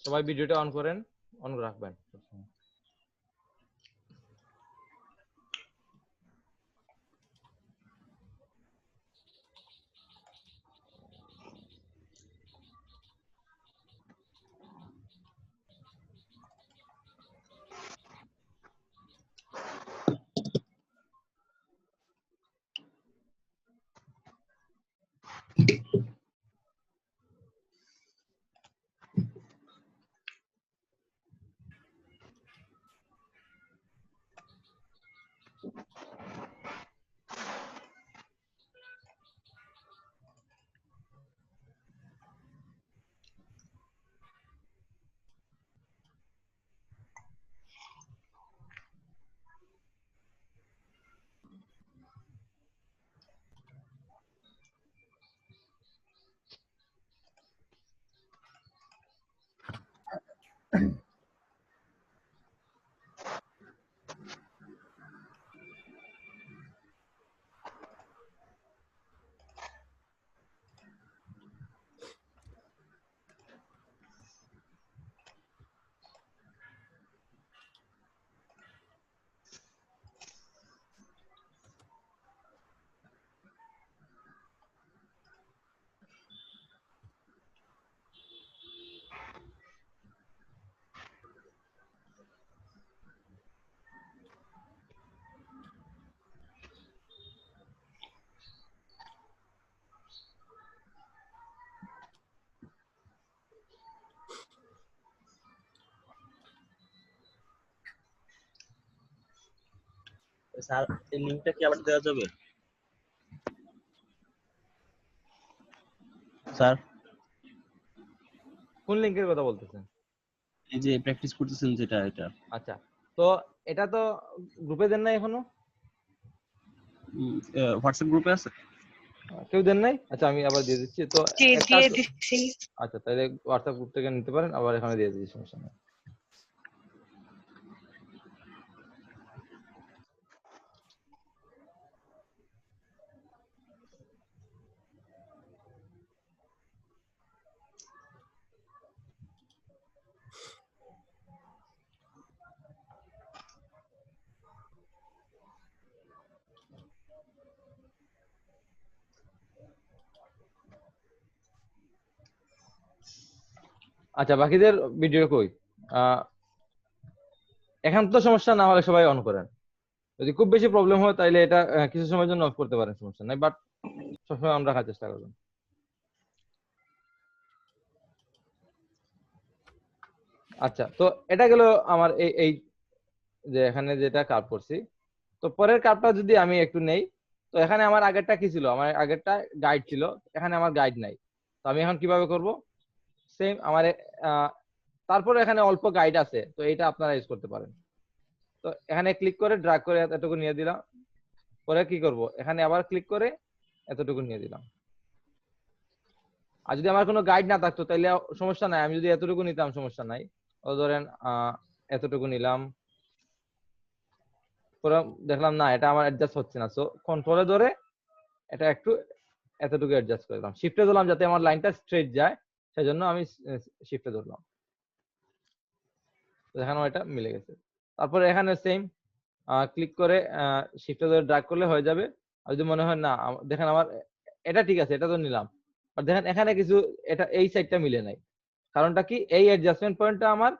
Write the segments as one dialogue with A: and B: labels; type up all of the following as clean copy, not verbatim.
A: সবাই ভিডিওটা অন করেন, অন রাখবেন।
B: স্যার এই লিংকটা কি আবার দেওয়া যাবে স্যার?
A: কোন লিংকের কথা বলতেছেন?
B: এই যে প্র্যাকটিস করতেছেন যেটা, এটা
A: আচ্ছা, তো এটা তো গ্রুপে দেন নাই এখনো?
B: হোয়াটসঅ্যাপ গ্রুপে আছে?
A: কেউ দেন নাই? আচ্ছা, আমি আবার দিয়ে দিচ্ছি। তো
C: জি,
A: এক কাজ,
C: দিয়ে দিচ্ছি।
A: আচ্ছা তাহলে হোয়াটসঅ্যাপ গ্রুপ থেকে নিতে পারেন, আবার এখানে দিয়ে দিচ্ছি, সমস্যা নেই। আচ্ছা, বাকিদের ভিডিও কই? এখন তো সমস্যা না হলে সবাই অন করেন। যদি খুব বেশি প্রবলেম হয় তাহলে এটা কিছু সময়ের জন্য অফ করতে পারেন, সমস্যা নাই, বাট সবসময় অন রাখার চেষ্টা করবেন। আচ্ছা, তো এটা গেল আমার এই এই যে এখানে যেটা কার্ভ করছি। তো পরের কার্ভটা যদি আমি একটু নেই, তো এখানে আমার আগেরটা কি ছিল? আমার আগেরটা গাইড ছিল, এখানে আমার গাইড নাই। তো আমি এখন কিভাবে করব? সেম আমার তারপরে এখানে অল্প গাইড আছে, তো এটা আপনারা ইউজ করতে পারেন। তো এখানে ক্লিক করে ড্র্যাগ করে এতটুকু নিয়ে দিলাম। পরে কি করব? এখানে আবার ক্লিক করে এতটুকু নিয়ে দিলাম। আর যদি আমার কোনো গাইড না থাকতো তাহলে সমস্যা নাই, আমি যদি এতটুকু নিতাম সমস্যা নাই। ও ধরেন এতটুকু নিলাম, পরে দেখলাম না এটা আমার অ্যাডজাস্ট হচ্ছে না, সো কন্ট্রোলে ধরে এটা একটু এতটুকু অ্যাডজাস্ট করলাম, শিফটে ধরলাম যাতে আমার লাইনটা স্ট্রেট যায়, সেজন্য আমি শিফটে ধরলাম। তো এখানে এটা মিলে গেছে। তারপরে এখানে সেম ক্লিক করে শিফটে ধরে ড্র্যাগ করলে হয়ে যাবে। আর যদি মনে হয় না, দেখেন আমার এটা ঠিক আছে, এটা তো নিলাম, আর দেখেন এখানে কিছু, এটা এই সাইডটা মিলে নাই। কারণটা কি? এই অ্যাডজাস্টমেন্ট পয়েন্টটা আমার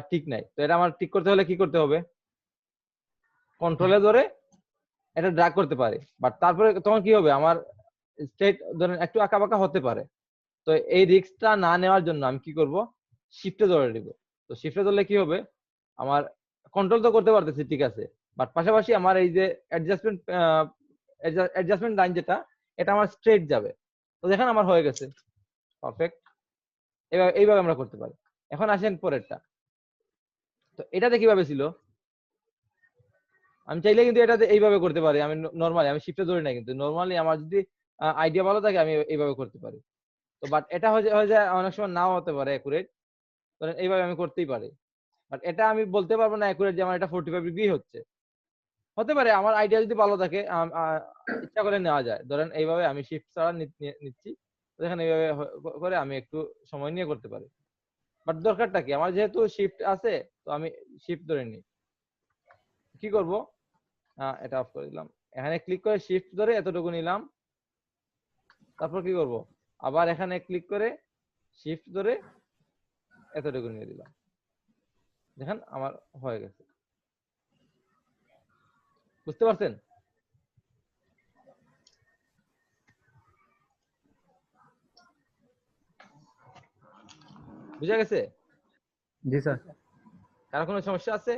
A: ঠিক নাই। তো এটা আমার ঠিক করতে হলে কি করতে হবে? কন্ট্রোলে ধরে এটা ড্র্যাগ করতে পারে, বাট তারপরে তখন কি হবে? আমার স্ট্রেট ধরেন একটু আঁকা বাঁকা হতে পারে। তো এই রিস্কটা না নেওয়ার জন্য আমি কি করব? শিফটে ধরে নিব। তো শিফটে ধরলে কি হবে? আমার কন্ট্রোল তো করতে পারতেছি, ঠিক আছে, বাট পাশাপাশি আমার এই যে অ্যাডজাস্টমেন্ট লাইন যেটা, এটা আমার স্ট্রেট যাবে। তো দেখেন আমার হয়ে গেছে পারফেক্ট। এইভাবে আমরা করতে পারি। এখন আসেন পরেরটা। তো এটাতে কিভাবে ছিল? আমি চাইলে কিন্তু এটাতে এইভাবে করতে পারি। আমি নরমালি আমি শিফটে ধরি না, কিন্তু নরমালি আমার যদি আইডিয়া ভালো থাকে আমি এইভাবে করতে পারি। তো বাট এটা হয়ে যায় অনেক সময় নাও হতে পারে অ্যাকুরেট। ধরেন এইভাবে আমি করতেই পারি, বাট এটা আমি বলতে পারবো না অ্যাকুরেট যে আমার এটা 45 ডিগ্রি হচ্ছে। হতে পারে আমার আইডিয়া যদি ভালো থাকে ইচ্ছা করে নেওয়া যায়। ধরেন এইভাবে আমি শিফট ছাড়া নিচ্ছি, তো এখানে এইভাবে করে আমি একটু সময় নিয়ে করতে পারি। বাট দরকারটা কি, আমার যেহেতু শিফট আছে তো আমি শিফট ধরে নিই। কি করব, এটা অফ করে দিলাম। এখানে ক্লিক করে শিফট ধরে এতটুকু নিলাম। তারপর কি করব, আবার এখানে ক্লিক করে শিফট ধরে এতটুকু নিয়ে দিলাম। দেখেন আমার হয়ে গেছে। বুঝতে পারছেন? বুঝা গেছে?
C: জি স্যার।
A: কারো কোনো সমস্যা আছে?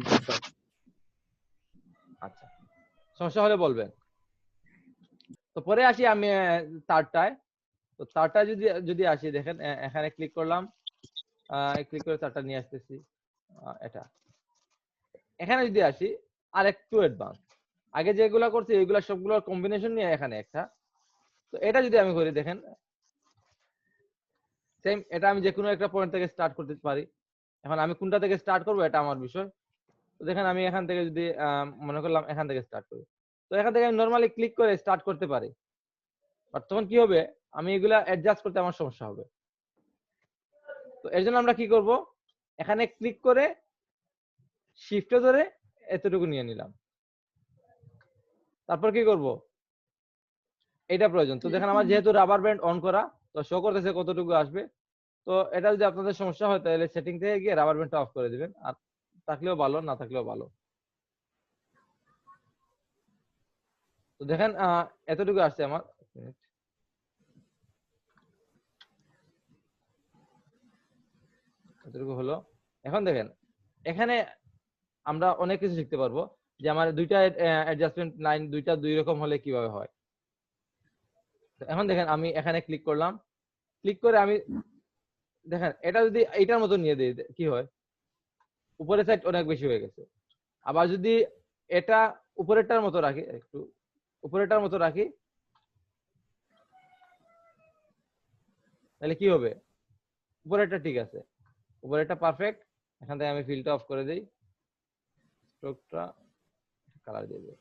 C: জি স্যার।
A: আচ্ছা, সমস্যা হলে বলবেন। তো পরে আসি আমি তারটায়। তো তারটা যদি আসি, দেখেন এখানে ক্লিক করলাম, ক্লিক করে তারটা নিয়ে আসতেছি। এটা এখানে যদি আসি আর একটু অ্যাডভান্স, আগে যেগুলা করছি এগুলা সবগুলোর কম্বিনেশন নিয়ে এখানে একটা। তো এটা যদি আমি করি, দেখেন সেম, এটা আমি যে কোনো একটা পয়েন্ট থেকে স্টার্ট করতে পারি। এখন আমি কোনটা থেকে স্টার্ট করবো এটা আমার বিষয়। তো দেখেন আমি এখান থেকে যদি মনে করলাম এখান থেকে স্টার্ট করি, তো এখান থেকে আমি নরমালি ক্লিক করে স্টার্ট করতে পারি। বাট তখন কি হবে, আমি এগুলা অ্যাডজাস্ট করতে আমার সমস্যা হবে। তো এর জন্য আমরা কি করব, এখানে ক্লিক করে শিফটে ধরে এতটুকু নিয়ে নিলাম। তারপর কি করব, এটা প্রয়োজন। তো দেখেন আমার যেহেতু রাবার ব্যান্ড অন করা, তো শো করতেছে কতটুকু আসবে। তো এটা যদি আপনাদের সমস্যা হয় তাহলে সেটিং থেকে গিয়ে রাবার ব্যান্ডটা অফ করে দিবেন, আর থাকলেও ভালো, না থাকলেও ভালো। তো দেখেন এতটুকু আসছে আমার। এতটুকু হলো। এখন দেখেন এখানে আমরা অনেক কিছু শিখতে পারবো, যে আমার দুইটা অ্যাডজাস্টমেন্ট লাইন দুইটা দুই রকম হলে কিভাবে হয়। এখন দেখেন আমি এখানে ক্লিক করলাম, ক্লিক করে আমি দেখেন এটা যদি এইটার মতো নিয়ে দিই কি হয়, উপরের সাইড অনেক বেশি হয়ে গেছে। আবার যদি এটা উপরেরটার মতো রাখি, একটু উপরেরটার মতো রাখি, তাহলে কি হবে, উপরেরটা ঠিক আছে, উপরেরটা পারফেক্ট। এখান থেকে আমি ফিলটা অফ করে দিই, স্ট্রোকটা কালার দিয়ে দিই,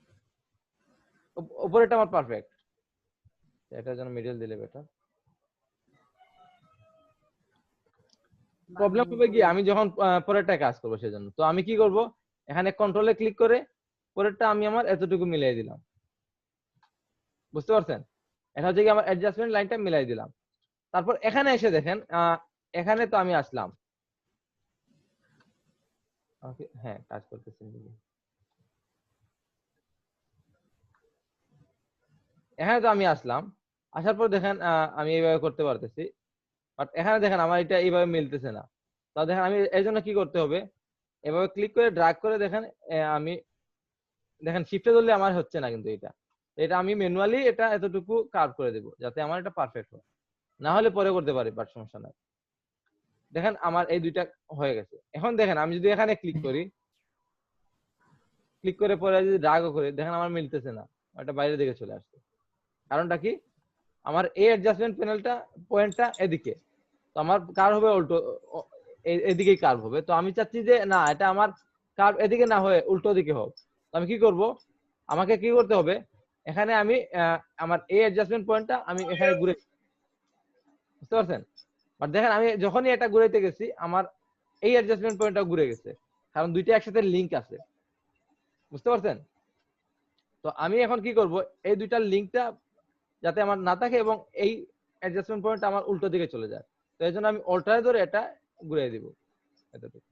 A: উপরেরটা আমার পারফেক্ট। এটার জন্য মিডল দিলে বেটার। প্রবলেম হবে কি, আমি যখন পরেরটা কাজ করবো সেজন্য তো আমি কি করব, এখানে কন্ট্রোলে ক্লিক করে পরেরটা আমি আমার এতটুকু মিলাই দিলাম। বুঝতে পারছেন? এটা হচ্ছে কি আমার অ্যাডজাস্টমেন্ট লাইনটা মিলাই দিলাম। তারপর এখানে এসে দেখেন এখানে তো আমি আসলাম, হ্যাঁ কাজ করতেছি। এখানে তো আমি আসলাম, আসার পর দেখেন আমি এইভাবে করতে পারতেছি। বাট এখানে দেখেন আমার এটা এইভাবে মিলতেছে না। তা দেখেন আমি এর জন্য কি করতে হবে, এভাবে ক্লিক করে ড্র্যাগ করে দেখেন আমি দেখেন শিফটে ধরলে আমার হচ্ছে না, কিন্তু এটা আমি ম্যানুয়ালি এটা এতটুকু কার্ভ করে দেব যাতে আমার এটা পারফেক্ট হয়। না হলে পরে করতে পারি, বাট সমস্যা নাই। দেখেন আমার এই দুইটা হয়ে গেছে। এখন দেখেন আমি যদি এখানে ক্লিক করি, ক্লিক করে পরে যদি ড্র্যাগও করি, দেখেন আমার মিলতেছে না, এটা বাইরের দিকে চলে আসছে। কারণটা কি, আমার এই অ্যাডজাস্টমেন্ট প্যানেলটা পয়েন্টটা এদিকে, তো আমার কার্ভ হবে উল্টো, এদিকেই কার্ভ হবে। তো আমি চাচ্ছি যে না, এটা আমার কার্ভ এদিকে না হয়ে উল্টো দিকে হোক। তো আমি কি করব, আমাকে কি করতে হবে, এখানে আমি আমার এই অ্যাডজাস্টমেন্ট পয়েন্টটা আমি এখানে ঘুরে, বুঝতে পারছেন? বাট দেখেন আমি যখনই এটা ঘুরাইতে গেছি আমার এই অ্যাডজাস্টমেন্ট পয়েন্টটা ঘুরে গেছে, কারণ দুইটা একসাথে লিংক আছে। বুঝতে পারছেন? তো আমি এখন কি করব, এই দুইটার লিংকটা যাতে আমার না থাকে এবং এই অ্যাডজাস্টমেন্ট পয়েন্ট আমার উল্টো দিকে চলে যায়, তো এই জন্য আমি অল্টারে ধরে এটা ঘুরিয়ে দিব এতটুকু।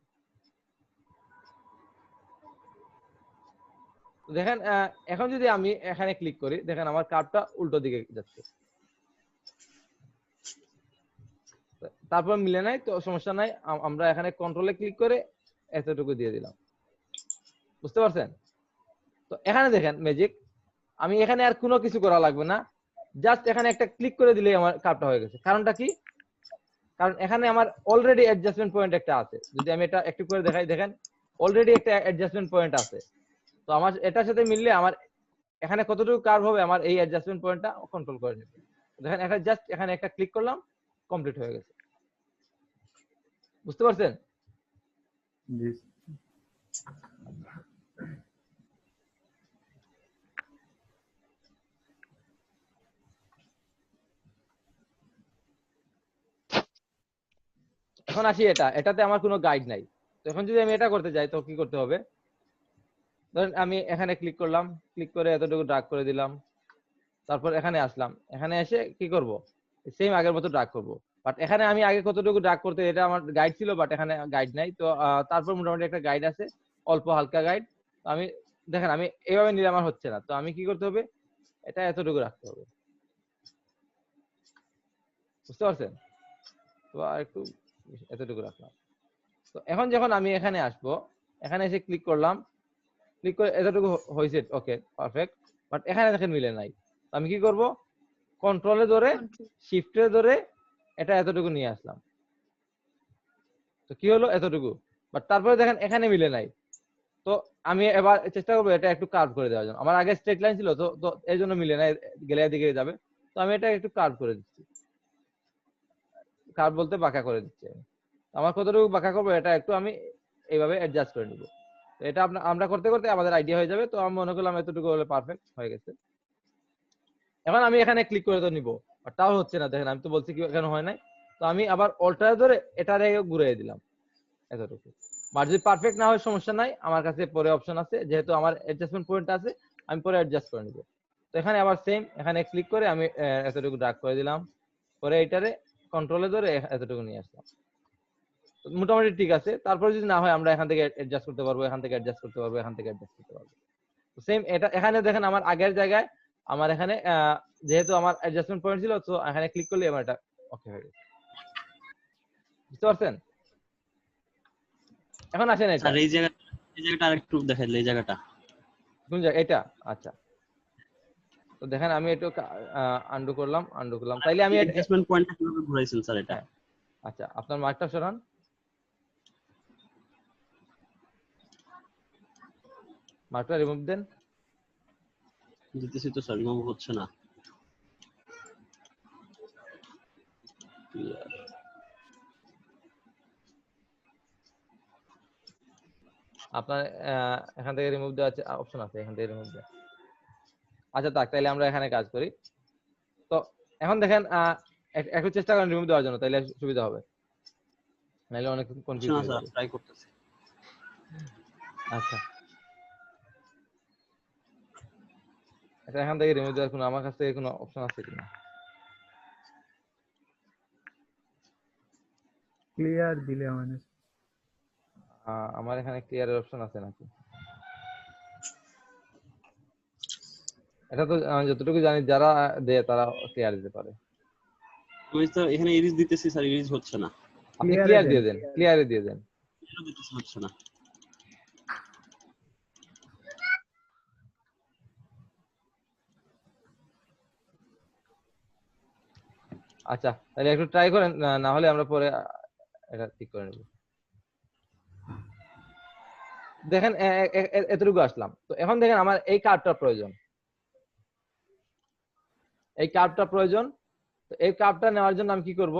A: তো দেখেন এখন যদি আমি এখানে ক্লিক করি, দেখেন আমার কার্ভটা উল্টো দিকে যাচ্ছে। তারপর মিলে নাই তো সমস্যা নাই, আমরা এখানে কন্ট্রোলে ক্লিক করে এতটুকু দিয়ে দিলাম। বুঝতে পারছেন? তো এখানে দেখেন ম্যাজিক, আমি এখানে আর কোনো কিছু করা লাগবে না, জাস্ট এখানে একটা ক্লিক করে দিলেই আমার কার্ভটা হয়ে গেছে। কারণটা কি, কারণ এখানে আমার অলরেডি অ্যাডজাস্টমেন্ট পয়েন্ট একটা আছে। যদি আমি এটা একটু করে দেখাই, দেখেন অলরেডি একটা অ্যাডজাস্টমেন্ট পয়েন্ট আছে। তো আমার এটার সাথে মিললে আমার এখানে কতটুকু কার্ভ হবে, আমার এই অ্যাডজাস্টমেন্ট পয়েন্টটা কন্ট্রোল করে নেবে। দেখেন এটা জাস্ট এখানে একটা ক্লিক করলাম, কমপ্লিট হয়ে গেছে। বুঝতে পারছেন?
C: জি।
A: এখন আসি এটাতে আমার কোনো গাইড নাই। তো এখন যদি আমি এটা করতে যাই তো কি করতে হবে? ধরেন আমি এখানে ক্লিক করলাম, ক্লিক করে এতটুকু ড্রাগ করে দিলাম, তারপর এখানে আসলাম, এখানে এসে কি করব? সেম আগের মতো ড্রাগ করব। বাট এখানে আমি আগে কতটুকু ড্রাগ করতে, এটা আমার গাইড ছিল, বাট এখানে গাইড নাই। তো তারপর মোটামুটি একটা গাইড আছে, অল্প হালকা গাইড। তো আমি দেখেন আমি এইভাবে নিলে আমার হচ্ছে না, তো আমি কি করতে হবে? এটা এতটুকু রাখতে হবে, বুঝতে পারছেন? তো আর একটু এতটুকু রাখলাম। তো এখন যখন আমি এখানে আসবো, এখানে এসে ক্লিক করলাম, ক্লিক করে এতটুকু হয়েছে, ওকে পারফেক্ট। বাট এখানে দেখেন মিলে নাই। তো আমি কি করব? কন্ট্রোলে ধরে, শিফটে ধরে এটা এতটুকু নিয়ে আসলাম। তো কি হলো? এতটুকু। বাট তারপরে দেখেন এখানে মিলে নাই। তো আমি এবার চেষ্টা করবো এটা একটু কার্ভ করে দেওয়ার জন্য। আমার আগে স্ট্রেট লাইন ছিল, তো তো এর জন্য মিলে নাই, গেলে দিকে যাবে। তো আমি এটা একটু কার্ভ করে দিচ্ছি। কার্ভ বলতে বাঁকা করে দিচ্ছি আমি। আমার কতটুকু বাঁকা করবো এটা একটু আমি এইভাবে অ্যাডজাস্ট করে নিব। তো এটা আমরা করতে করতে আমাদের আইডিয়া হয়ে যাবে। তো আমি মনে করলাম এতটুকু হলে পারফেক্ট হয়ে গেছে। এখন আমি এখানে ক্লিক করে তো নিব, আর তাও হচ্ছে না। দেখেন আমি তো বলছি কি কেন হয় নাই। তো আমি আবার অল্টার ধরে এটারে ঘুরিয়ে দিলাম এতটুকু। আর যদি পারফেক্ট না হয় সমস্যা নাই, আমার কাছে পরে অপশন আছে, যেহেতু আমার অ্যাডজাস্টমেন্ট পয়েন্ট আছে, আমি পরে অ্যাডজাস্ট করে নিব। তো এখানে আবার সেম, এখানে ক্লিক করে আমি এতটুকু ড্রাগ করে দিলাম, পরে এটারে কন্ট্রোলে ধরে এতটুকু নিয়ে আসলাম। মোটামুটি ঠিক আছে। তারপরে যদি না হয় আমরা এখান থেকে অ্যাডজাস্ট করতে পারবো, এখান থেকে অ্যাডজাস্ট করতে পারবো, এখান থেকে অ্যাডজাস্ট করতে পারবো। সেম এটা এখানে দেখেন আমার আগের জায়গায়, আমার এখানে যেহেতু আমার অ্যাডজাস্টমেন্ট পয়েন্ট ছিল, তো এখানে ক্লিক করলে আমার এটা ওকে হয়ে গেছে। বুঝতে পারছেন? এখন আসেন এটা
B: স্যার এই জায়গাটা আরেকটু দেখাইলে, এই জায়গাটা
A: কোন জায়গা? এটা আচ্ছা। তো দেখেন আমি একটু আন্ডু করলাম, তাইলে আমি
B: অ্যাডজাস্টমেন্ট পয়েন্টটা কিভাবে ঘুরাইছেন স্যার এটা?
A: হ্যাঁ, আচ্ছা আপনার মার্কটা সরান, মার্কটা রিমুভ দেন।
B: দিতেছি তো স্যার, রিমুভ হচ্ছে না।
A: আপনার এখান থেকে রিমুভ দেওয়ার অপশন আছে, এখান থেকে রিমুভ দেন। আচ্ছা থাক, তাইলে আমরা এখানে কাজ করি। তো এখন দেখেন একটু চেষ্টা করেন রিমুভ দেওয়ার জন্য, তাইলে সুবিধা হবে, নাহলে অনেক কনফিউজ হয়ে যাবে।
B: ট্রাই করতেছি।
A: আচ্ছা, এটা এখান থেকে রিমুভ দেওয়ার কোনো আমার কাছ থেকে কোনো অপশন আছে কিনা?
C: ক্লিয়ার দিলে মানে
A: আমার এখানে ক্লিয়ারের অপশন আছে নাকি? এটা তো আমি যতটুকু জানি যারা দেয় তারা ক্লিয়ার দিতে পারে।
B: আমি তো এখানে ইরিজ দিতেছি স্যার, ইরিজ হচ্ছে না।
A: আপনি
C: Clear এ
A: ক্লিয়ার
C: দেন,
A: দিয়ে দেন, ক্লিয়ারে দিয়ে দেন।
B: এটা দিতেছি, হচ্ছে না।
A: আচ্ছা তাহলে একটু ট্রাই করেন, না হলে আমরা পরে এটা ঠিক করে নেব। দেখেন এতটুকু আসলাম। তো এখন দেখেন আমার এই কার্ভটা প্রয়োজন, এই কার্ভটা প্রয়োজন। তো এই কার্ভটা নেওয়ার জন্য আমি কি করব?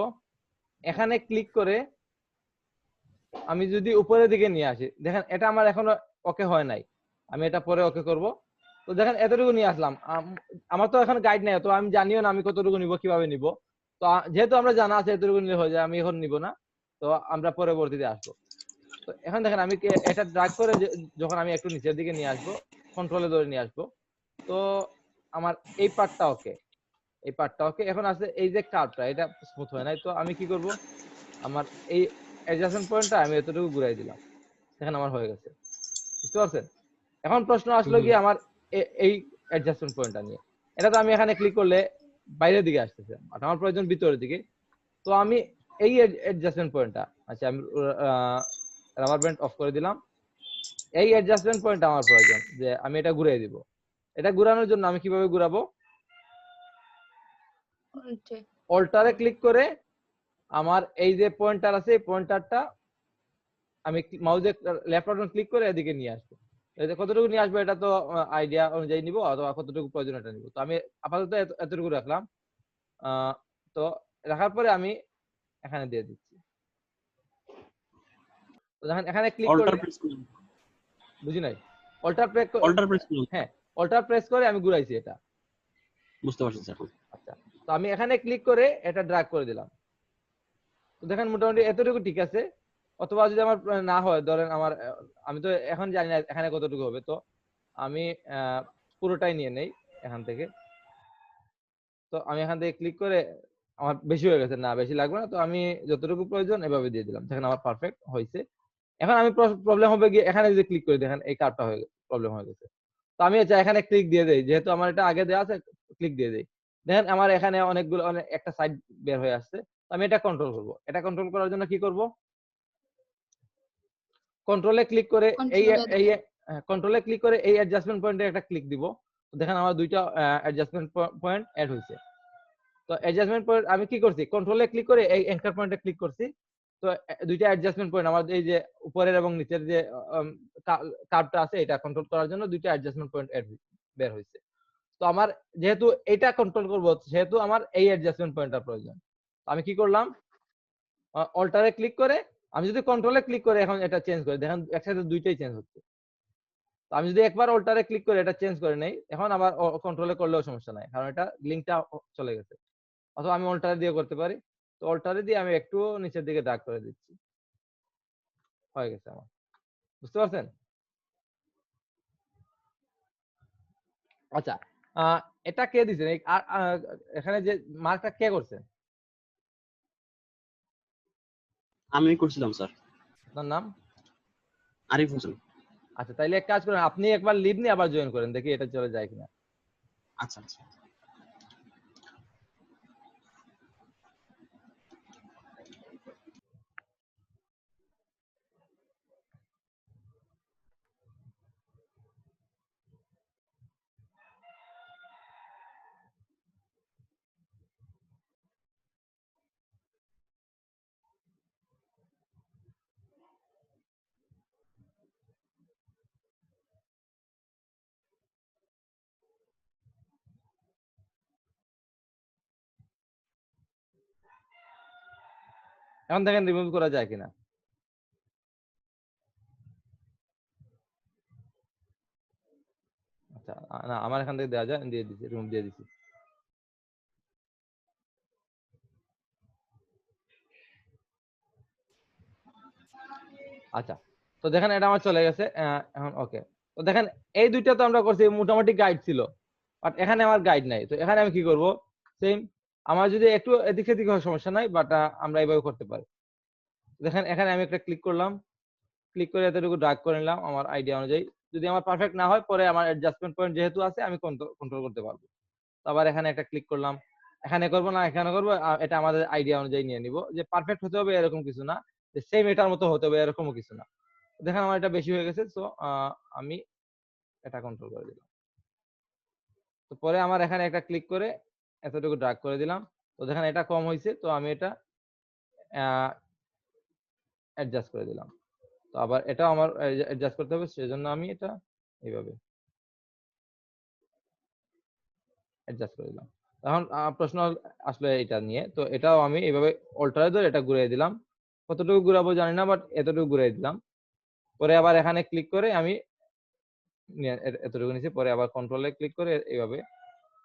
A: এখানে ক্লিক করে আমি যদি উপরের দিকে নিয়ে আসি, দেখেন এটা আমার এখনো ওকে হয় নাই, আমি এটা পরে ওকে করব। তো দেখেন এতটুকু নিয়ে আসলাম। আমার তো এখন গাইড নেই, তো আমি জানিও না আমি কতটুকু নিব, কিভাবে নিব। তো যেহেতু আমরা জানা আছে এতটুকু নিলে হয়ে যায়, আমি এখন নিব না, তো আমরা পরবর্তীতে আসবো। তো এখন দেখেন আমি এটা ড্রাগ করে যখন আমি একটু নিচের দিকে নিয়ে আসবো, কন্ট্রোলে ধরে নিয়ে আসবো, তো আমার এই পার্টটা ওকে, এই পার্টটা ওকে। এখন আছে এই যে কার্ভটা, এটা স্মুথ হয় নাই। তো আমি কি করব? আমার এই অ্যাডজাস্টমেন্ট পয়েন্টটা আমি এতটুকু ঘুরাই দিলাম, দেখেন আমার হয়ে গেছে। বুঝতে পারছেন? এখন প্রশ্ন আসলো কি আমার এই অ্যাডজাস্টমেন্ট পয়েন্টটা নিয়ে। এটা তো আমি এখানে ক্লিক করলে বাইরের দিকে আসতেছে, আর আমার প্রয়োজন ভিতরের দিকে। তো আমি এই অ্যাডজাস্টমেন্ট পয়েন্টটা, আচ্ছা আমি রাবার ব্যান্ড অফ করে দিলাম। এই অ্যাডজাস্টমেন্ট পয়েন্ট আমার প্রয়োজন, যে আমি এটা ঘুরিয়ে দিব। এটা ঘোরানোর জন্য আমি কিভাবে ঘুরাবো? অল্টারে ক্লিক করে আমার এই যে পয়েন্টার আছে, এই পয়েন্টারটা আমি মাউসে লেফট বাটন ক্লিক করে এদিকে নিয়ে আসবো। এটা কতটুকু নিয়ে আসবো এটা তো আইডিয়া অনুযায়ী নিব, অথবা কতটুকু প্রয়োজন এটা নিব। তো আমি আপাতত এতটুকু রাখলাম। তো রাখার পরে আমি এখানে দিয়ে দিচ্ছি। তো দেখেন এখানে ক্লিক
B: অল্টার
A: করলে,
B: প্রেস করুন।
A: বুঝি নাই? অল্টার প্রেস,
B: অল্টার প্রেস করুন।
A: হ্যাঁ অল্টার প্রেস করে আমি ঘুরাইছি এটা।
B: বুঝতে পারছি এখন।
A: আচ্ছা, তো আমি এখানে ক্লিক করে এটা ড্র্যাগ করে দিলাম। তো দেখেন মোটামুটি এতটুকু ঠিক আছে। অথবা যদি আমার না হয়, ধরেন আমার আমি তো এখন জানি না এখানে কতটুকু হবে, তো আমি পুরোটাই নিয়ে নেই এখান থেকে। তো আমি এখান থেকে ক্লিক করে, আমার বেশি হয়ে গেছে, না বেশি লাগবে না, তো আমি যতটুকু প্রয়োজন এভাবে দিয়ে দিলাম, দেখেন আমার পারফেক্ট হয়েছে। এখন আমি প্রবলেম হবে গিয়ে এখানে যদি ক্লিক করি, দেখেন এই কার্ভটা হয়ে প্রবলেম হয়ে গেছে। তো আমি হচ্ছে এখানে ক্লিক দিয়ে দেই, যেহেতু আমার এটা আগে দেওয়া আছে, ক্লিক দিয়ে দেই। দেখেন আমার এখানে অনেকগুলো একটা সাইড বের হয়ে আসছে। তো আমি এটা কন্ট্রোল করব। এটা কন্ট্রোল করার জন্য কি করব, কন্ট্রোলে ক্লিক করে এই এই কন্ট্রোলে ক্লিক করে এই অ্যাডজাস্টমেন্ট পয়েন্টে একটা ক্লিক দিব। তো দেখেন আমার দুইটা অ্যাডজাস্টমেন্ট পয়েন্ট অ্যাড হয়েছে। তো অ্যাডজাস্টমেন্ট পয়েন্ট আমি কি করছি, কন্ট্রোলে ক্লিক করে এই অ্যাঙ্কার পয়েন্টে ক্লিক করছি। তো দুইটা অ্যাডজাস্টমেন্ট পয়েন্ট আমার এই যে উপরের এবং নিচের যে কার্ভটা আছে, এটা কন্ট্রোল করার জন্য দুইটা অ্যাডজাস্টমেন্ট পয়েন্ট বের হয়েছে। তো আমার যেহেতু এটা কন্ট্রোল করব, সেহেতু আমার এই অ্যাডজাস্টমেন্ট পয়েন্টটা প্রয়োজন। আমি কি করলাম, অল্টারে ক্লিক করে, আমি যদি কন্ট্রোলে ক্লিক করে এখন এটা চেঞ্জ করি, দেখেন একসাথে দুইটাই চেঞ্জ হচ্ছে। তো আমি যদি একবার অল্টারে ক্লিক করে এটা চেঞ্জ করে নেই, এখন আবার কন্ট্রোলে করলেও সমস্যা নাই, কারণ এটা লিঙ্কটা চলে গেছে। অথবা আমি অল্টারে দিয়ে করতে পারি। তো অল্টারে দিয়ে আমি একটু নিচের দিকে ড্র্যাগ করে দিচ্ছি, হয়ে গেছে আমার। বুঝতে পারছেন? আচ্ছা, এটা কে দিছেন? এখানে যে মার্কটা কে করছে?
B: আমি করছিলাম স্যার।
A: আপনার নাম?
B: আরিফ হোসেন।
A: আচ্ছা, তাইলে এক কাজ করেন, আপনি একবার লিভ নিয়ে আবার জয়েন করেন, দেখি এটা চলে যায় কিনা।
B: আচ্ছা আচ্ছা।
A: এখন দেখেন রিমুভ করা যায় কিনা। আচ্ছা, না আমার এখান থেকে দেওয়া যায়, দিয়ে দিচ্ছি, রিমুভ দিয়ে দিচ্ছি। আচ্ছা, তো দেখেন এটা আমার চলে গেছে এখন। ওকে, তো দেখেন এই দুইটা তো আমরা করছি, মোটামুটি গাইড ছিল, বাট এখানে আমার গাইড নাই। তো এখানে আমি কি করব, সেম আমার যদি একটু এদিক সেদিক হয় সমস্যা নাই, বাট আমরা এইভাবে করতে পারি। দেখেন এখানে আমি একটা ক্লিক করলাম, ক্লিক করে এতটুকু ড্র্যাগ করে নিলাম আমার আইডিয়া অনুযায়ী। যদি আমার পারফেক্ট না হয়, পরে আমার অ্যাডজাস্টমেন্ট পয়েন্ট যেহেতু আছে, আমি কন্ট্রোল করতে পারবো। তো আবার এখানে একটা ক্লিক করলাম, এখানে করব না এখানে করব, এটা আমাদের আইডিয়া অনুযায়ী নিয়ে নিব। যে পারফেক্ট হতে হবে এরকম কিছু না, যে সেম এটার মতো হতে হবে এরকমও কিছু না। দেখেন আমার এটা বেশি হয়ে গেছে, তো আমি এটা কন্ট্রোল করে দিলাম। তো পরে আমার এখানে একটা ক্লিক করে এতটুকু ড্র্যাগ করে দিলাম। তো দেখেন এটা কম হয়েছে, তো আমি এটা অ্যাডজাস্ট করে দিলাম। তো আবার এটাও আমার অ্যাডজাস্ট করতে হবে, সেজন্য আমি এটা এইভাবে অ্যাডজাস্ট করে দিলাম। এখন প্রশ্ন আসলে এটা নিয়ে, তো এটাও আমি এইভাবে অল্টারে ধরে এটা ঘুরিয়ে দিলাম। কতটুকু ঘুরাবো জানি না, বাট এতটুকু ঘুরিয়ে দিলাম। পরে আবার এখানে ক্লিক করে আমি এতটুকু নিচে, পরে আবার কন্ট্রোলে ক্লিক করে এইভাবে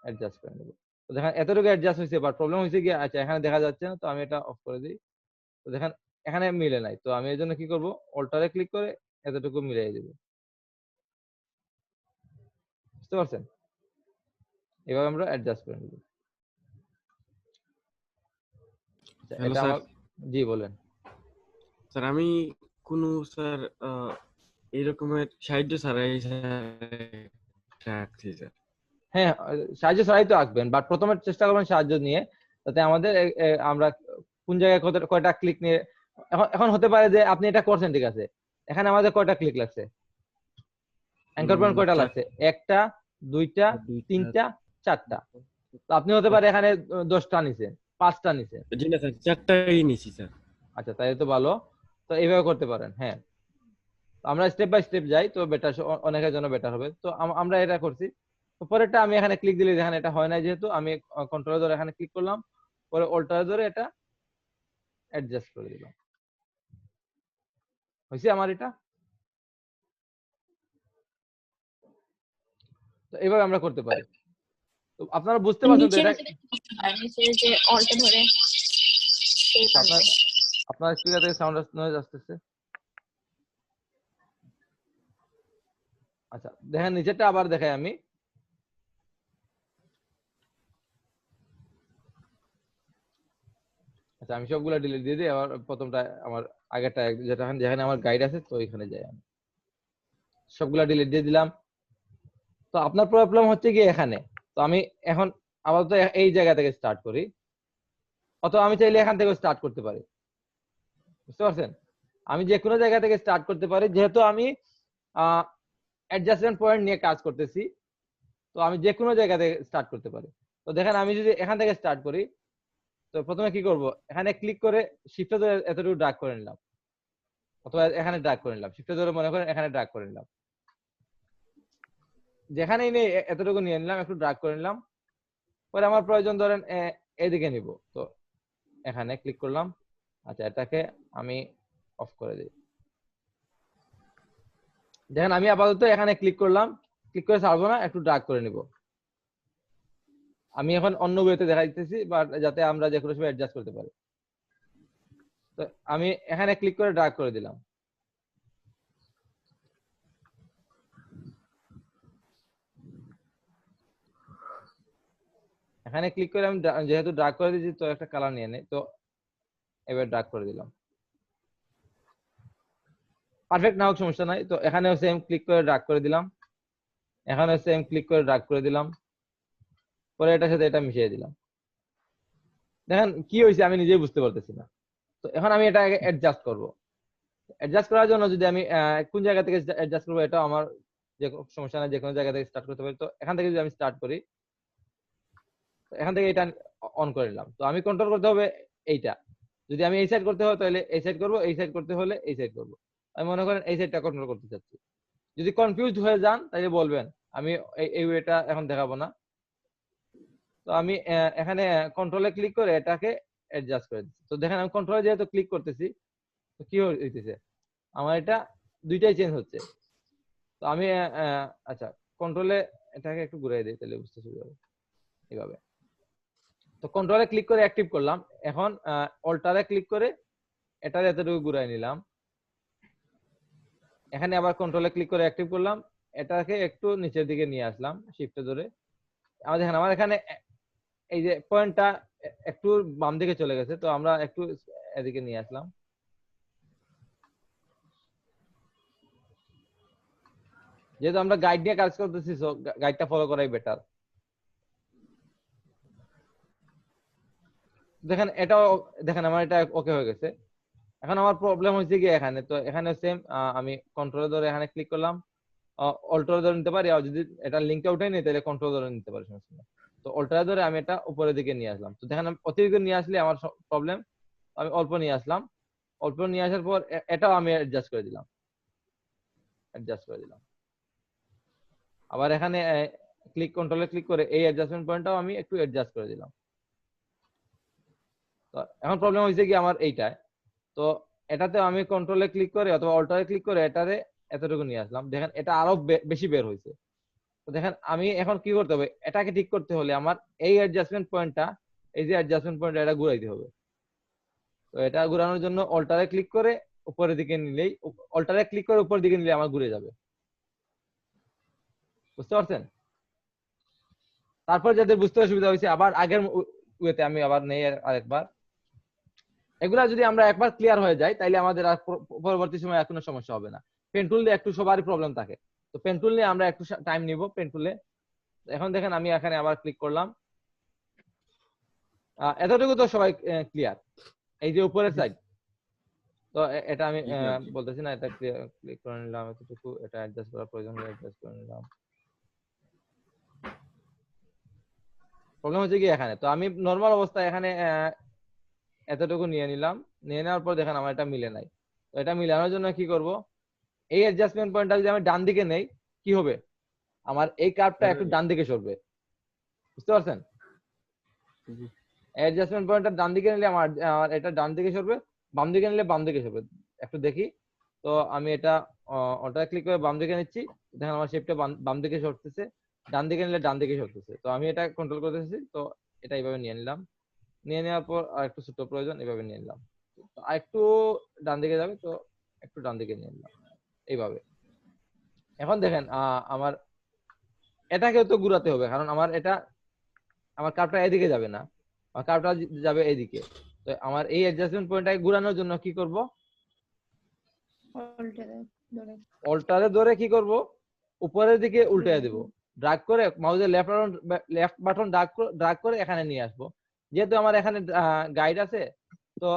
A: অ্যাডজাস্ট করে নেব। তো দেখেন এতটুকু অ্যাডজাস্ট হয়েছে, বাট প্রবলেম হয়েছে কি, আচ্ছা এখানে দেখা যাচ্ছে না, তো আমি এটা অফ করে দিই। তো দেখেন এখানে মিলে নাই, তো আমি এর জন্য কি করব, অল্টারে ক্লিক করে এতটুকু মিলিয়ে দেব। বুঝতে পারছেন? এভাবে আমরা অ্যাডজাস্ট করে নেব। আচ্ছা,
D: হ্যালো
A: এটা
D: স্যার।
A: আমার, জি বলেন।
D: স্যার আমি কোনো স্যার এরকমের সাহায্য ছাড়াই রাখছি স্যার।
A: হ্যাঁ, সাহায্য ছাড়াই তো আঁকবেন, বাট প্রথমে চেষ্টা করবেন সাহায্য নিয়ে, যাতে আমাদের আমরা কোন জায়গায় কয়টা ক্লিক নিয়ে। এখন এখন হতে পারে যে আপনি এটা করছেন, ঠিক আছে, এখানে আমাদের কয়টা ক্লিক লাগছে, অ্যাঙ্কর পয়েন্ট কয়টা লাগছে, একটা, দুইটা, তিনটা, চারটা। তো আপনি হতে পারে এখানে 10টা নিছেন, 5টা নিছেন।
D: জি না স্যার, 4টাই নিছি স্যার।
A: আচ্ছা, তাই তো ভালো। তো এইভাবে করতে পারেন। হ্যাঁ, তো আমরা স্টেপ বাই স্টেপ যাই, তো বেটার, অনেকের জন্য বেটার হবে। তো আমরা এটা করছি। তো পরেরটা আমি এখানে ক্লিক দিলে দেখেন এটা হয় না, যেহেতু আমি কন্ট্রোলে ধরে এখানে ক্লিক করলাম, পরে অল্টারে ধরে এটা অ্যাডজাস্ট করে দিলাম। হয়েছে আমার এটা। তো এইভাবে আমরা করতে পারি। তো আপনারা বুঝতে পারছেন তো এটা,
E: যে অল্টা ধরে
A: আপনার আপনার স্পিকার থেকে সাউন্ড নয়েজ আসতেছে। আচ্ছা দেখেন নিচেরটা আবার দেখাই আমি। আচ্ছা আমি সবগুলা ডিলিট দিয়ে দিই, আবার প্রথমটা আমার আগেরটা যেটা যেখানে আমার গাইড আছে তো ওইখানে যাই আমি, সবগুলা ডিলিট দিয়ে দিলাম। তো আপনার প্রবলেম হচ্ছে কি এখানে, তো আমি এখন আপাতত এই জায়গা থেকে স্টার্ট করি, অথবা আমি চাইলে এখান থেকে স্টার্ট করতে পারি, বুঝতে পারছেন? আমি যে কোনো জায়গা থেকে স্টার্ট করতে পারি, যেহেতু আমি অ্যাডজাস্টমেন্ট পয়েন্ট নিয়ে কাজ করতেছি, তো আমি যে কোনো জায়গা থেকে স্টার্ট করতে পারি। তো দেখেন আমি যদি এখান থেকে স্টার্ট করি, তো প্রথমে কি করব, এখানে ক্লিক করে শিফটে ধরে এতটুকু ড্র্যাগ করে নিলাম, অথবা এখানে ড্র্যাগ করে নিলাম, শিফটে ধরে মনে করেন এখানে ড্র্যাগ করে নিলাম, যেখানেই নেই এতটুকু নিয়ে নিলাম, একটু ড্র্যাগ করে নিলাম। পরে আমার প্রয়োজন ধরেন এদিকে নিব, তো এখানে ক্লিক করলাম। আচ্ছা এটাকে আমি অফ করে দিই। দেখেন আমি আপাতত এখানে ক্লিক করলাম, ক্লিক করে ছাড়বো না, একটু ড্র্যাগ করে নিব। আমি এখন অন্য ওয়েতে দেখা দিতেছি, বাট যাতে আমরা যে কোনো সময় অ্যাডজাস্ট করতে পারি। তো আমি এখানে ক্লিক করে ড্র্যাগ করে দিলাম। এখানে ক্লিক করে আমি যেহেতু ড্র্যাগ করে দিয়েছি, তো একটা কালার নিয়ে নেই, তো এবার ড্র্যাগ করে দিলাম। পারফেক্ট না হোক সমস্যা নাই, তো এখানেও সেম ক্লিক করে ড্র্যাগ করে দিলাম, এখানেও সেম ক্লিক করে ড্র্যাগ করে দিলাম, পরে এটার সাথে এটা মিশিয়ে দিলাম। দেখেন কি হয়েছে আমি নিজেই বুঝতে পারতেছি না। তো এখন আমি এটা অ্যাডজাস্ট করব। অ্যাডজাস্ট করার জন্য যদি আমি কোন জায়গা থেকে অ্যাডজাস্ট করবো, এটা আমার যে কোনো সমস্যা নাই, যে কোনো জায়গা থেকে স্টার্ট করতে পারি। তো এখান থেকে যদি আমি স্টার্ট করি, এখান থেকে এটা অন করে নিলাম। তো আমি কন্ট্রোল করতে হবে এইটা, যদি আমি এই সাইড করতে হয় তাহলে এই সাইড করবো, এই সাইড করতে হলে এই সাইড করবো। আমি মনে করেন এই সাইডটা কন্ট্রোল করতে চাচ্ছি। যদি কনফিউজড হয়ে যান তাহলে বলবেন, আমি এই ওয়েটা এখন দেখাবো না। তো আমি এখানে কন্ট্রোলে ক্লিক করে এটাকে অ্যাডজাস্ট করে দিচ্ছি। তো দেখেন আমি কন্ট্রোলে যেহেতু ক্লিক করতেছি, তো কি হইতেছে, আমার এটা দুইটাই চেঞ্জ হচ্ছে। তো আমি আচ্ছা কন্ট্রোলে এটাকে একটু ঘুরাই দিই, তাহলে বুঝতে সুবিধা হবে। এইভাবে তো কন্ট্রোলে ক্লিক করে অ্যাক্টিভ করলাম। এখন অল্টারে ক্লিক করে এটার এতটুকু ঘুরাই নিলাম। এখানে আবার কন্ট্রোলে ক্লিক করে অ্যাক্টিভ করলাম, এটাকে একটু নিচের দিকে নিয়ে আসলাম শিফটে ধরে। আমার দেখেন আমার এখানে এই যে পয়েন্টটা একটু বাম দিকে চলে গেছে, তো আমরা একটু এদিকে নিয়ে আসলাম। যেহেতু আমরা গাইড নিয়ে কাজ করতেছি, গাইডটা ফলো করাই বেটার। দেখেন এটাও, দেখেন আমার এটা ওকে হয়ে গেছে। এখন আমার প্রবলেম হয়েছে কি এখানে, তো এখানে সেম আমি কন্ট্রোল ধরে এখানে ক্লিক করলাম, অল্টার ধরে নিতে পারি, আর যদি এটা লিঙ্কটা উঠে নিই তাহলে কন্ট্রোল ধরে নিতে পারি, সমস্যা নেই। তো অল্টার ধরে আমি এটা উপরের দিকে নিয়ে আসলাম। তো দেখেন অতিরিক্ত নিয়ে আসলে আমার প্রবলেম, আমি অল্প নিয়ে আসলাম। অল্প নিয়ে আসার পর এটাও আমি অ্যাডজাস্ট করে দিলাম, অ্যাডজাস্ট করে দিলাম। আবার এখানে কন্ট্রোলে ক্লিক করে এই অ্যাডজাস্টমেন্ট পয়েন্টটাও আমি একটু অ্যাডজাস্ট করে দিলাম। তো এখন প্রবলেম হয়েছে কি আমার এইটায়, তো এটাতে আমি কন্ট্রোলে ক্লিক করে অথবা অল্টারে ক্লিক করে এটারে এতটুকু নিয়ে আসলাম। দেখেন এটা আরো বেশি বের হয়েছে। তো দেখেন আমি এখন কি করতে হবে, এটাকে ঠিক করতে হলে আমার এই অ্যাডজাস্টমেন্ট পয়েন্টটা, এই যে অ্যাডজাস্টমেন্ট পয়েন্ট, এটা ঘুরাইতে হবে। তো এটা ঘুরানোর জন্য অল্টারে ক্লিক করে উপরের দিকে নিলেই, অল্টারে ক্লিক করে উপরের দিকে নিলে আমার ঘুরে যাবে, বুঝতে পারছেন? তারপর যাদের বুঝতে অসুবিধা হয়েছে, আবার আগের ওয়েতে আমি আবার নেই আরেকবার। এগুলা যদি আমরা একবার ক্লিয়ার হয়ে যায়, তাইলে আমাদের আর পরবর্তী সময় আর কোনো সমস্যা হবে না। পেন টুল দিয়ে একটু সবারই প্রবলেম থাকে, তো পেন টুল নিয়ে আমরা একটু টাইম নিব পেন টুলে। এখন দেখেন আমি এখানে আবার ক্লিক করলাম, এতটুকু তো সবাই ক্লিয়ার, এই যে উপরের সাইড। তো এটা আমি বলতেছি না, এটা ক্লিক করে নিলাম এতটুকু, এটা অ্যাডজাস্ট করার প্রয়োজন হলে অ্যাডজাস্ট করে নিলাম। প্রবলেম হচ্ছে কি এখানে, তো আমি নর্মাল অবস্থায় এখানে এতটুকু নিয়ে নিলাম, নিয়ে নেওয়ার পর দেখেন আমার এটা মিলে নাই। তো এটা মিলানোর জন্য কি করব, এই অ্যাডজাস্টমেন্ট পয়েন্টটা যদি আমি ডান দিকে নেই, কি হবে, আমার এই কার্ভটা একটু ডান দিকে সরবে, বুঝতে পারছেন? অ্যাডজাস্টমেন্ট পয়েন্টটা ডান দিকে নিলে আমার এটা ডান দিকে সরবে, বাম দিকে নিলে বাম দিকে সরবে। একটু দেখি, তো আমি এটা ওটা ক্লিক করে বাম দিকে নিচ্ছি, দেখেন আমার শেপটা বাম দিকে সরতেছে, ডান দিকে নিলে ডান দিকে সরতেছে। তো আমি এটা কন্ট্রোল করতেছি, তো এটা এইভাবে নিয়ে নিলাম। নিয়ে নেওয়ার পর আর একটু ছোট প্রয়োজন, এইভাবে নিয়ে নিলাম। তো একটু ডান দিকে যাবে, তো একটু ডান দিকে নিয়ে নিলাম এইভাবে। এখন দেখেন আমার এটাকেও তো ঘুরাতে হবে, কারণ আমার আমার কার্ভটা এদিকে যাবে না, আমার কার্ভটা যাবে এদিকে। তো আমার এই অ্যাডজাস্টমেন্ট পয়েন্টটাকে ঘোরানোর জন্য কি করব, অল্টারে ধরে কি করব, উপরের দিকে উল্টে দেব, ড্রাগ করে মাউসের লেফট বাটন ড্রাগ করে এখানে নিয়ে আসবো। যেহেতু আমার এখানে গাইড আছে, তো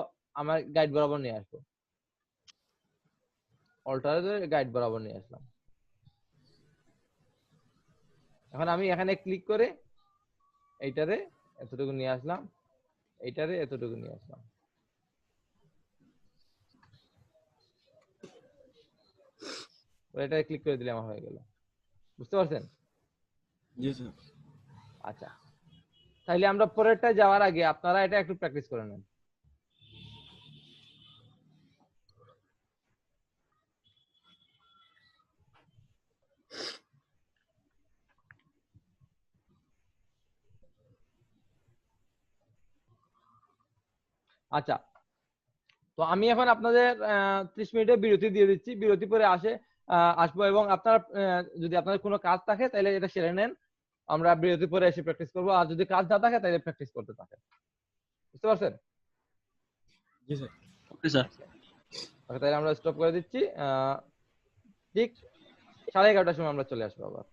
A: আমার গাইড বরাবর নিয়ে আসবো, অল্টারে ধরে গাইড বরাবর নিয়ে আসলাম। এখন আমি এখানে ক্লিক করে এইটারে এতটুকু নিয়ে আসলাম, এইটারে এতটুকু নিয়ে আসলাম। এটা ক্লিক করে দিলে আমার হয়ে গেল, বুঝতে পারছেন?
D: জি স্যার।
A: আচ্ছা, তাইলে আমরা পরেরটা যাওয়ার আগে আপনারা এটা একটু প্র্যাকটিস করে নেন। আচ্ছা, তো আমি এখন আপনাদের 30 মিনিটের বিরতি দিয়ে দিচ্ছি, বিরতি পরে আসবো, এবং আপনারা যদি আপনাদের কোনো কাজ থাকে তাহলে এটা সেরে নেন, আমরা বিরতি পরে এসে প্র্যাকটিস করবো, আর যদি কাজ না থাকে তাহলে প্র্যাকটিস করতে থাকেন, বুঝতে পারছেন?
D: জি স্যার।
B: Okay sir.
A: ওকে, তাহলে আমরা স্টপ করে দিচ্ছি, ঠিক 11:30টার সময় আমরা চলে আসবো আবার।